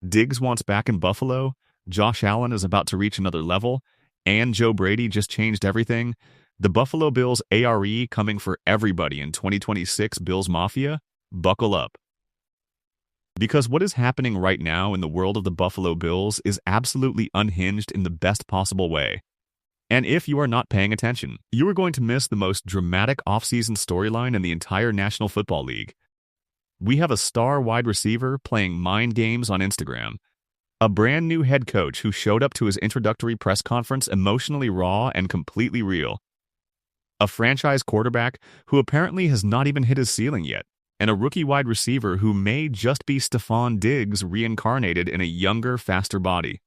Diggs wants back in Buffalo, Josh Allen is about to reach another level, and Joe Brady just changed everything. The Buffalo Bills ARE coming for everybody in 2026 Bills Mafia? Buckle up. Because what is happening right now in the world of the Buffalo Bills is absolutely unhinged in the best possible way. And if you are not paying attention, you are going to miss the most dramatic offseason storyline in the entire National Football League. We have a star wide receiver playing mind games on Instagram, a brand new head coach who showed up to his introductory press conference emotionally raw and completely real, a franchise quarterback who apparently has not even hit his ceiling yet, and a rookie wide receiver who may just be Stefon Diggs reincarnated in a younger, faster body.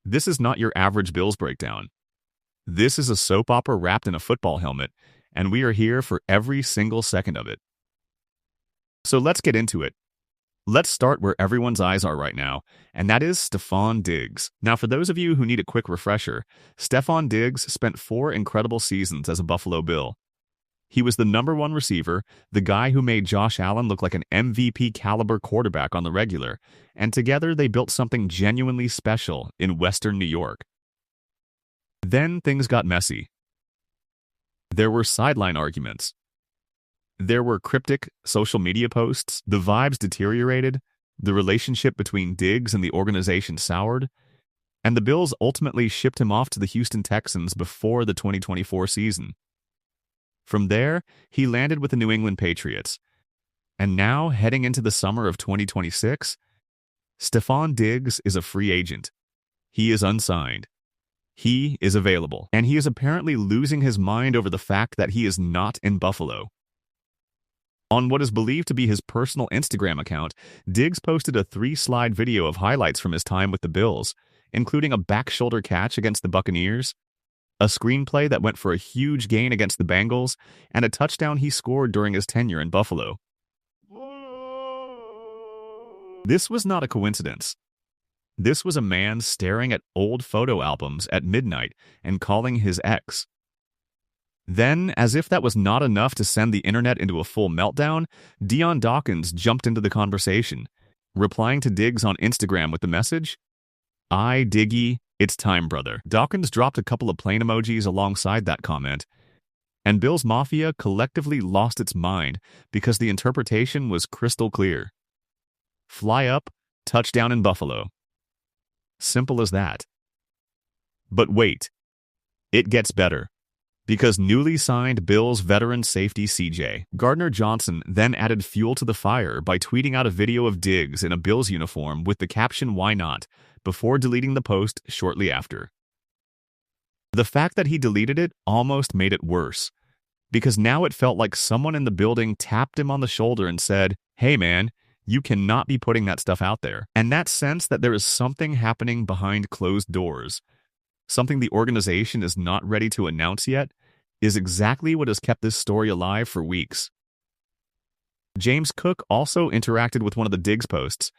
This is not your average Bills breakdown. This is a soap opera wrapped in a football helmet, and we are here for every single second of it. So let's get into it. Let's start where everyone's eyes are right now, and that is Stefon Diggs. Now, for those of you who need a quick refresher, Stefon Diggs spent 4 incredible seasons as a Buffalo Bill. He was the #1 receiver, the guy who made Josh Allen look like an MVP-caliber quarterback on the regular, and together they built something genuinely special in Western New York. Then things got messy. There were sideline arguments. There were cryptic social media posts, the vibes deteriorated, the relationship between Diggs and the organization soured, and the Bills ultimately shipped him off to the Houston Texans before the 2024 season. From there, he landed with the New England Patriots. And now, heading into the summer of 2026, Stefon Diggs is a free agent. He is unsigned. He is available, and he is apparently losing his mind over the fact that he is not in Buffalo. On what is believed to be his personal Instagram account, Diggs posted a 3-slide video of highlights from his time with the Bills, including a back-shoulder catch against the Buccaneers, a screenplay that went for a huge gain against the Bengals, and a touchdown he scored during his tenure in Buffalo. This was not a coincidence. This was a man staring at old photo albums at midnight and calling his ex. Then, as if that was not enough to send the internet into a full meltdown, Dion Dawkins jumped into the conversation, replying to Diggs on Instagram with the message, "I, Diggy, it's time, brother." Dawkins dropped a couple of plane emojis alongside that comment, and Bills Mafia collectively lost its mind because the interpretation was crystal clear. Fly up, touchdown in Buffalo. Simple as that. But wait, it gets better. Because newly signed Bills veteran safety CJ Gardner-Johnson then added fuel to the fire by tweeting out a video of Diggs in a Bills uniform with the caption "Why not?" before deleting the post shortly after. The fact that he deleted it almost made it worse, because now it felt like someone in the building tapped him on the shoulder and said, "Hey man, you cannot be putting that stuff out there." And that sense that there is something happening behind closed doors, something the organization is not ready to announce yet, is exactly what has kept this story alive for weeks. James Cook also interacted with one of the Diggs posts,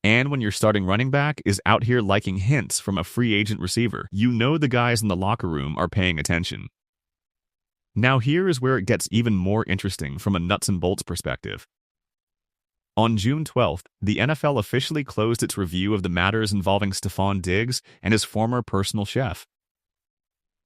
and when your starting running back is out here liking hints from a free agent receiver, you know the guys in the locker room are paying attention. Now here is where it gets even more interesting from a nuts and bolts perspective. On June 12th, the NFL officially closed its review of the matters involving Stefon Diggs and his former personal chef.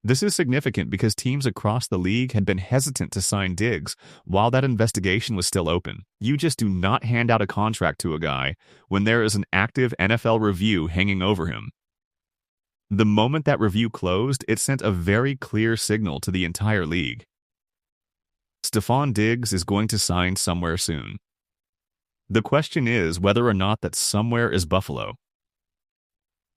This is significant because teams across the league had been hesitant to sign Diggs while that investigation was still open. You just do not hand out a contract to a guy when there is an active NFL review hanging over him. The moment that review closed, it sent a very clear signal to the entire league. Stefon Diggs is going to sign somewhere soon. The question is whether or not that somewhere is Buffalo.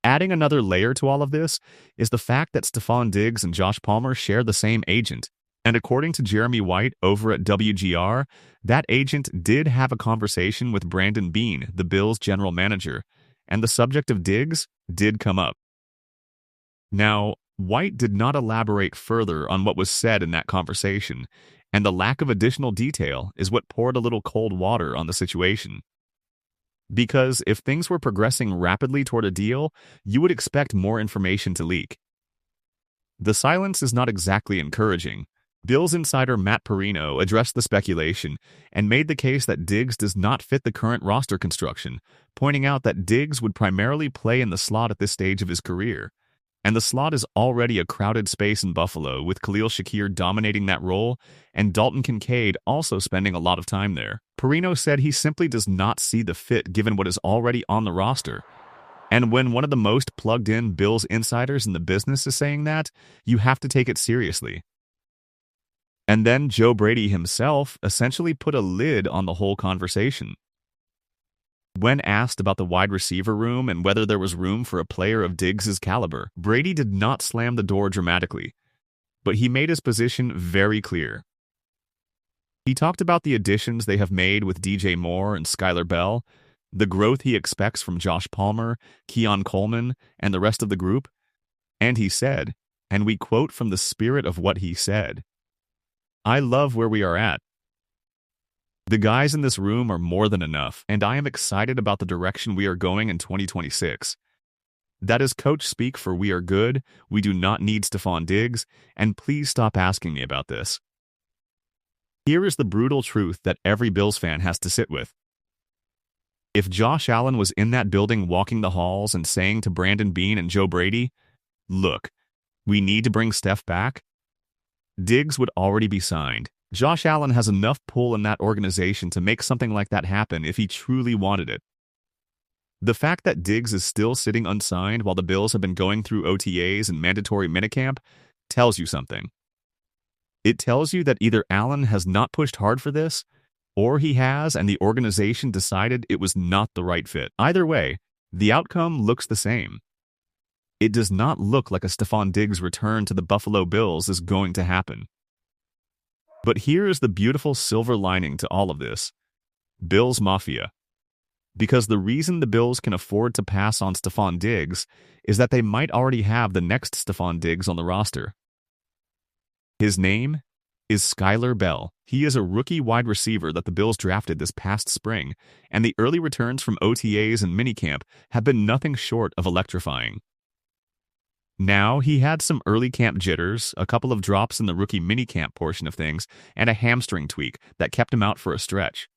Adding another layer to all of this is the fact that Stefon Diggs and Josh Palmer share the same agent, and according to Jeremy White over at WGR, that agent did have a conversation with Brandon Beane, the Bills' general manager, and the subject of Diggs did come up. Now, White did not elaborate further on what was said in that conversation, and the lack of additional detail is what poured a little cold water on the situation. Because if things were progressing rapidly toward a deal, you would expect more information to leak. The silence is not exactly encouraging, Bills insider Matt Perino addressed the speculation and made the case that Diggs does not fit the current roster construction, pointing out that Diggs would primarily play in the slot at this stage of his career. And the slot is already a crowded space in Buffalo, with Khalil Shakir dominating that role and Dalton Kincaid also spending a lot of time there. Perino said he simply does not see the fit given what is already on the roster. And when one of the most plugged-in Bills insiders in the business is saying that, you have to take it seriously. And then Joe Brady himself essentially put a lid on the whole conversation. When asked about the wide receiver room and whether there was room for a player of Diggs' caliber, Brady did not slam the door dramatically, but he made his position very clear. He talked about the additions they have made with DJ Moore and Skylar Bell, the growth he expects from Josh Palmer, Keon Coleman, and the rest of the group, and he said, and we quote from the spirit of what he said, "I love where we are at. The guys in this room are more than enough, and I am excited about the direction we are going in 2026. That is coach speak for we are good, we do not need Stephon Diggs, and please stop asking me about this." Here is the brutal truth that every Bills fan has to sit with. If Josh Allen was in that building walking the halls and saying to Brandon Beane and Joe Brady, "Look, we need to bring Steph back," Diggs would already be signed. Josh Allen has enough pull in that organization to make something like that happen if he truly wanted it. The fact that Diggs is still sitting unsigned while the Bills have been going through OTAs and mandatory minicamp tells you something. It tells you that either Allen has not pushed hard for this, or he has and the organization decided it was not the right fit. Either way, the outcome looks the same. It does not look like a Stephon Diggs return to the Buffalo Bills is going to happen. But here is the beautiful silver lining to all of this. Bills Mafia. Because the reason the Bills can afford to pass on Stephon Diggs is that they might already have the next Stephon Diggs on the roster. His name is Skylar Bell. He is a rookie wide receiver that the Bills drafted this past spring, and the early returns from OTAs and minicamp have been nothing short of electrifying. Now, he had some early camp jitters, a couple of drops in the rookie minicamp portion of things, and a hamstring tweak that kept him out for a stretch.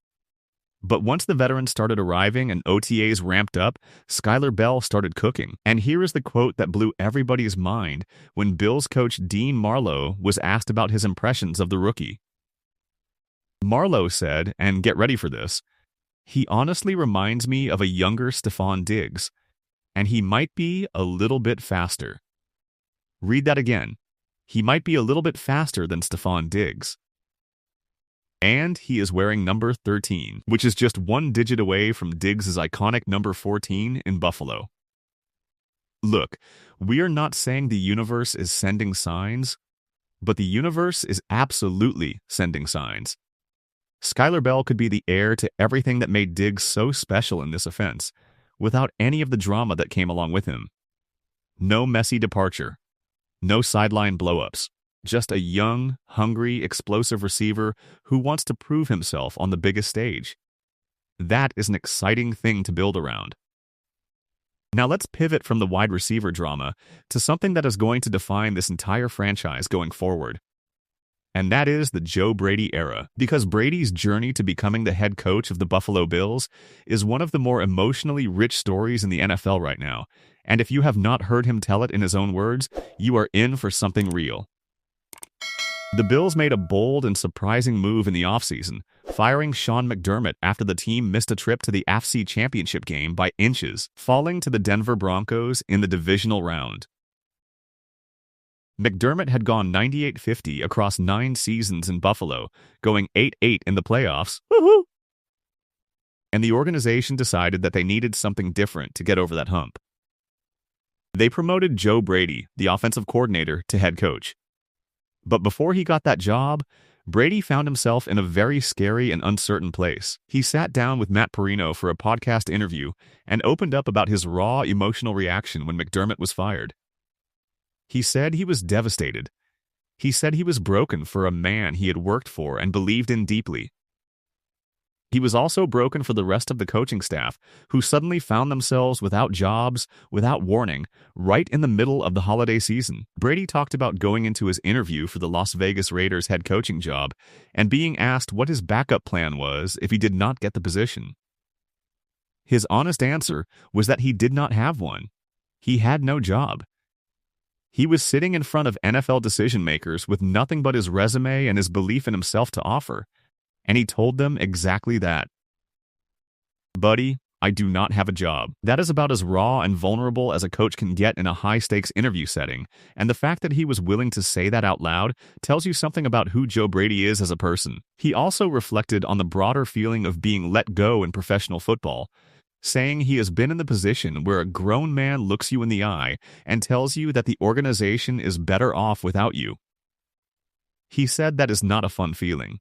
But once the veterans started arriving and OTAs ramped up, Skylar Bell started cooking. And here is the quote that blew everybody's mind when Bills coach Dean Marlowe was asked about his impressions of the rookie. Marlowe said, and get ready for this, "He honestly reminds me of a younger Stephon Diggs, and he might be a little bit faster." Read that again. He might be a little bit faster than Stephon Diggs. And he is wearing number 13, which is just one digit away from Diggs' iconic number 14 in Buffalo. Look, we are not saying the universe is sending signs, but the universe is absolutely sending signs. Skylar Bell could be the heir to everything that made Diggs so special in this offense, without any of the drama that came along with him. No messy departure. No sideline blow-ups. Just a young, hungry, explosive receiver who wants to prove himself on the biggest stage. That is an exciting thing to build around. Now let's pivot from the wide receiver drama to something that is going to define this entire franchise going forward. And that is the Joe Brady era, because Brady's journey to becoming the head coach of the Buffalo Bills is one of the more emotionally rich stories in the NFL right now. And if you have not heard him tell it in his own words, you are in for something real. The Bills made a bold and surprising move in the offseason, firing Sean McDermott after the team missed a trip to the AFC Championship game by inches, falling to the Denver Broncos in the divisional round. McDermott had gone 98-50 across 9 seasons in Buffalo, going 8-8 in the playoffs. Woohoo! And the organization decided that they needed something different to get over that hump. They promoted Joe Brady, the offensive coordinator, to head coach. But before he got that job, Brady found himself in a very scary and uncertain place. He sat down with Matt Perino for a podcast interview and opened up about his raw emotional reaction when McDermott was fired. He said he was devastated. He said he was broken for a man he had worked for and believed in deeply. He was also broken for the rest of the coaching staff, who suddenly found themselves without jobs, without warning, right in the middle of the holiday season. Brady talked about going into his interview for the Las Vegas Raiders head coaching job and being asked what his backup plan was if he did not get the position. His honest answer was that he did not have one. He had no job. He was sitting in front of NFL decision-makers with nothing but his resume and his belief in himself to offer. And he told them exactly that. Buddy, I do not have a job. That is about as raw and vulnerable as a coach can get in a high-stakes interview setting, and the fact that he was willing to say that out loud tells you something about who Joe Brady is as a person. He also reflected on the broader feeling of being let go in professional football, saying he has been in the position where a grown man looks you in the eye and tells you that the organization is better off without you. He said that is not a fun feeling.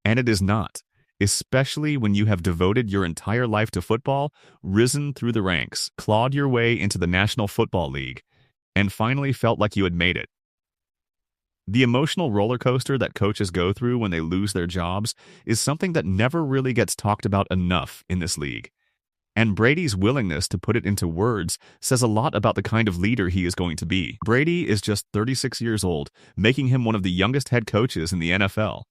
And it is not, especially when you have devoted your entire life to football, risen through the ranks, clawed your way into the National Football League, and finally felt like you had made it. The emotional roller coaster that coaches go through when they lose their jobs is something that never really gets talked about enough in this league. And Brady's willingness to put it into words says a lot about the kind of leader he is going to be. Brady is just 36 years old, making him one of the youngest head coaches in the NFL.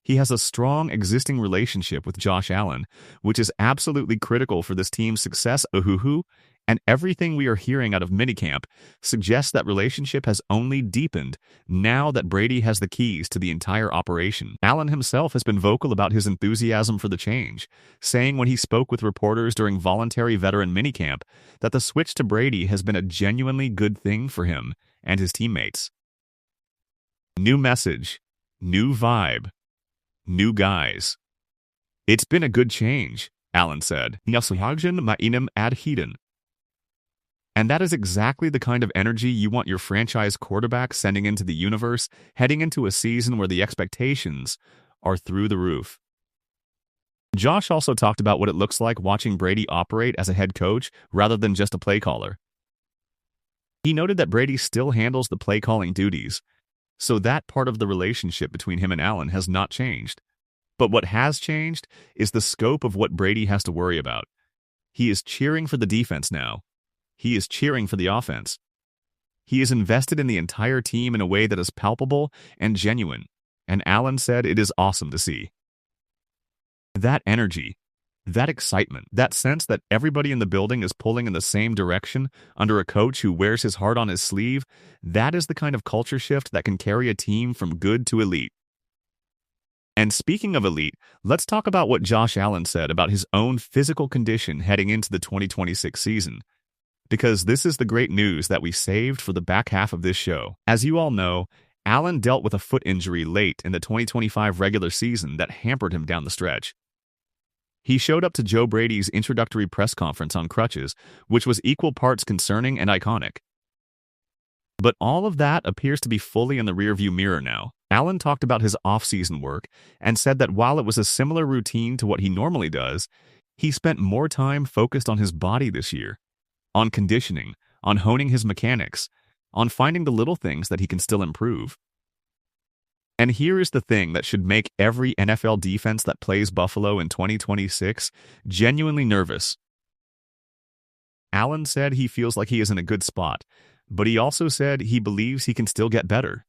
He has a strong existing relationship with Josh Allen, which is absolutely critical for this team's success, and everything we are hearing out of minicamp suggests that relationship has only deepened now that Brady has the keys to the entire operation. Allen himself has been vocal about his enthusiasm for the change, saying when he spoke with reporters during voluntary veteran minicamp that the switch to Brady has been a genuinely good thing for him and his teammates. New message, new vibe. New guys. It's been a good change, Allen said. And that is exactly the kind of energy you want your franchise quarterback sending into the universe, heading into a season where the expectations are through the roof. Josh also talked about what it looks like watching Brady operate as a head coach rather than just a play caller. He noted that Brady still handles the play calling duties, so that part of the relationship between him and Allen has not changed. But what has changed is the scope of what Brady has to worry about. He is cheering for the defense now. He is cheering for the offense. He is invested in the entire team in a way that is palpable and genuine, and Allen said it is awesome to see. That energy, that excitement, that sense that everybody in the building is pulling in the same direction under a coach who wears his heart on his sleeve, that is the kind of culture shift that can carry a team from good to elite. And speaking of elite, let's talk about what Josh Allen said about his own physical condition heading into the 2026 season. Because this is the great news that we saved for the back half of this show. As you all know, Allen dealt with a foot injury late in the 2025 regular season that hampered him down the stretch. He showed up to Joe Brady's introductory press conference on crutches, which was equal parts concerning and iconic. But all of that appears to be fully in the rearview mirror now. Allen talked about his off-season work and said that while it was a similar routine to what he normally does, he spent more time focused on his body this year, on conditioning, on honing his mechanics, on finding the little things that he can still improve. And here is the thing that should make every NFL defense that plays Buffalo in 2026 genuinely nervous. Allen said he feels like he is in a good spot, but he also said he believes he can still get better.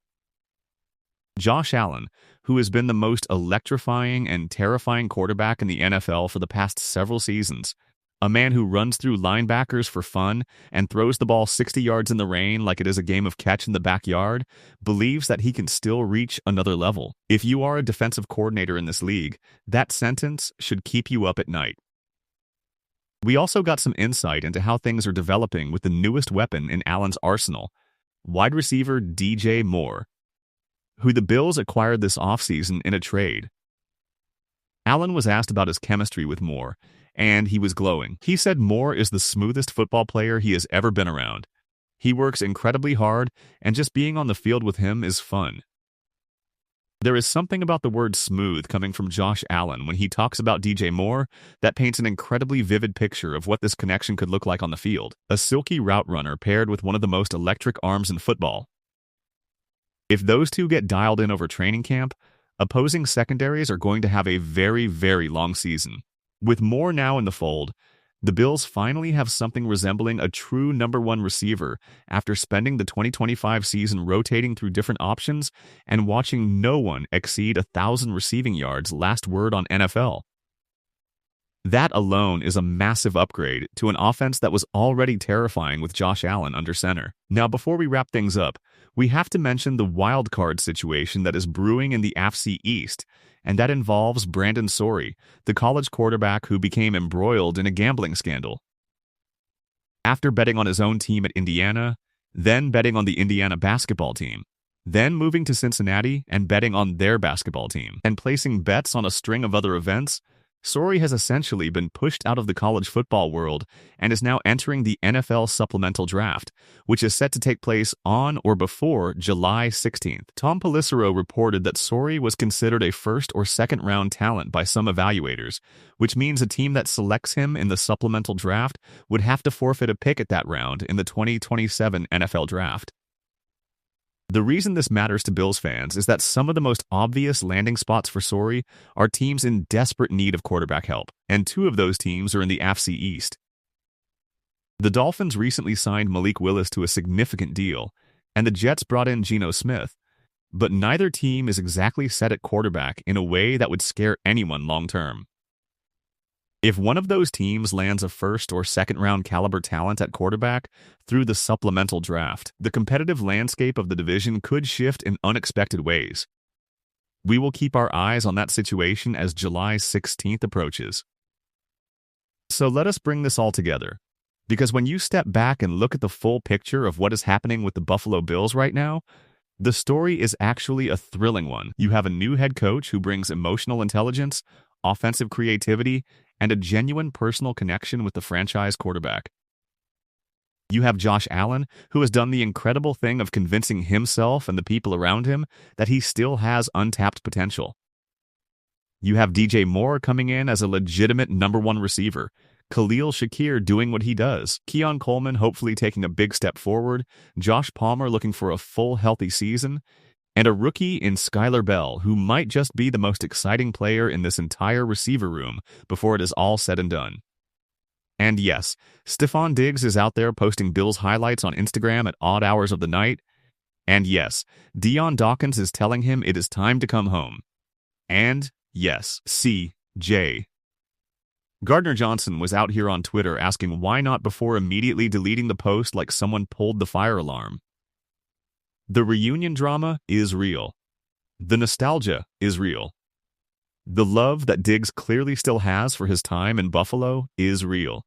Josh Allen, who has been the most electrifying and terrifying quarterback in the NFL for the past several seasons, a man who runs through linebackers for fun and throws the ball 60 yards in the rain like it is a game of catch in the backyard, believes that he can still reach another level. If you are a defensive coordinator in this league, that sentence should keep you up at night. We also got some insight into how things are developing with the newest weapon in Allen's arsenal, wide receiver DJ Moore, who the Bills acquired this offseason in a trade. Allen was asked about his chemistry with Moore, and he was glowing. He said Moore is the smoothest football player he has ever been around. He works incredibly hard, and just being on the field with him is fun. There is something about the word smooth coming from Josh Allen when he talks about DJ Moore that paints an incredibly vivid picture of what this connection could look like on the field. A silky route runner paired with one of the most electric arms in football. If those two get dialed in over training camp, Opposing secondaries are going to have a very, very long season. With Moore now in the fold, the Bills finally have something resembling a true number one receiver after spending the 2025 season rotating through different options and watching no one exceed 1,000 receiving yards last word on NFL. That alone is a massive upgrade to an offense that was already terrifying with Josh Allen under center. Now, before we wrap things up, we have to mention the wild card situation that is brewing in the AFC East, and that involves Brandon Sorey, the college quarterback who became embroiled in a gambling scandal. After betting on his own team at Indiana, then betting on the Indiana basketball team, then moving to Cincinnati and betting on their basketball team, and placing bets on a string of other events, Sorey has essentially been pushed out of the college football world and is now entering the NFL supplemental draft, which is set to take place on or before July 16th. Tom Pelissero reported that Sorey was considered a first or second round talent by some evaluators, which means a team that selects him in the supplemental draft would have to forfeit a pick at that round in the 2027 NFL draft. The reason this matters to Bills fans is that some of the most obvious landing spots for Sorey are teams in desperate need of quarterback help, and two of those teams are in the AFC East. The Dolphins recently signed Malik Willis to a significant deal, and the Jets brought in Geno Smith, but neither team is exactly set at quarterback in a way that would scare anyone long-term. If one of those teams lands a first or second round caliber talent at quarterback through the supplemental draft, the competitive landscape of the division could shift in unexpected ways. We will keep our eyes on that situation as July 16th approaches. So let us bring this all together, because when you step back and look at the full picture of what is happening with the Buffalo Bills right now, the story is actually a thrilling one. You have a new head coach who brings emotional intelligence, offensive creativity, and a genuine personal connection with the franchise quarterback. You have Josh Allen, who has done the incredible thing of convincing himself and the people around him that he still has untapped potential. You have DJ Moore coming in as a legitimate number one receiver, Khalil Shakir doing what he does, Keon Coleman hopefully taking a big step forward, Josh Palmer looking for a full healthy season, and a rookie in Skylar Bell, who might just be the most exciting player in this entire receiver room before it is all said and done. And yes, Stefon Diggs is out there posting Bills highlights on Instagram at odd hours of the night. And yes, Deion Dawkins is telling him it is time to come home. And yes, CJ. Gardner Johnson was out here on Twitter asking why not before immediately deleting the post like someone pulled the fire alarm. The reunion drama is real. The nostalgia is real. The love that Diggs clearly still has for his time in Buffalo is real.